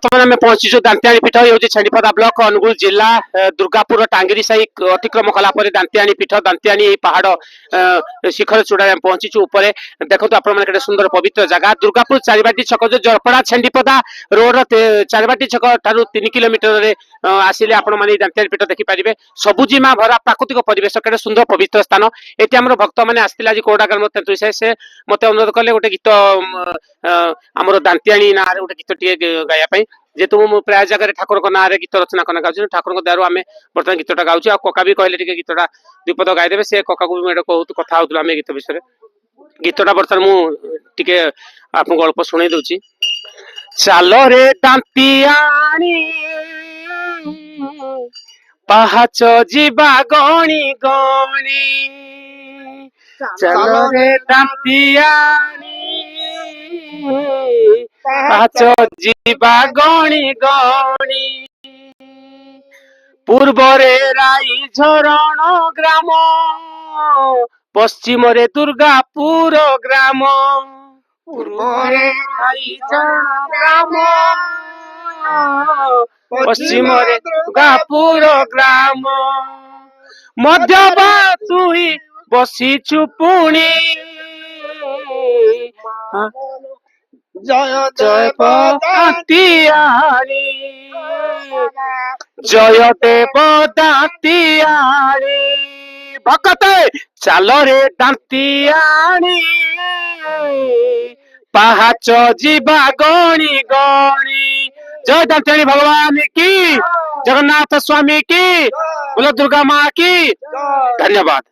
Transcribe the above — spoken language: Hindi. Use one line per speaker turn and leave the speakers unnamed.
बर्तमान आम पहुंचीचु दांतियाणी पीठ ये छेडीपदा ब्लॉक अनुगुल जिला दुर्गापुर टांगिरी साही अतिक्रम कलापर दांतियाणी पीठ दांतियाणी पहाड़ शिखर चूड़ा पहुंचीचु ऊपर देखो आप सुंदर पवित्र जगह दुर्गापुर चारिबाटी छक जो जरपड़ा छेडीपदा रोड चारिबाटी छक ठारू 3 किलोमीटर आसिले आपण माने दांतियाणी पीठ देखिपारे सबुजिमा भरा प्राकृतिक परिवेश केटे सुंदर पवित्र स्थान ये आम भक्त मैंने आसते आज कोडागर से मत अनुरोध कले गोटे गीत आमर दांतियाणी ना गोटे गीत टे गाया जेहेतु मुझे प्राय जगह ठाकुर ना गीत रचना करना गाँव ठाकुर दयार आम बर्तमान गीतटा गाँव कका भी कहले गीतटा द्विपद गाईदेवे से कका को भी कथा होता आम गीत विषय गीतटा बर्तमान मुझे आपको अल्प शुणी दूची चल रे दांतियाणी पाहाच जीवा गणी गणी चल रे दांतियाणी पाहाच जीवा गणी गणी पूर्वरे राई झरण ग्राम पश्चिम रे दुर्गापुर ग्राम पूर्वरे राई झरण ग्राम पश्चिम रे दुर्गापुर ग्राम मध्यबा तुई बसीचु पुणी जय जय दांतियाणी जय देव दांतियाणी भक्त चल रे दांतियाणी पाहाच जीवा गणी गणी जय दांतियाणी भगवान की जगन्नाथ स्वामी की बोलो दुर्गा माँ की धन्यवाद।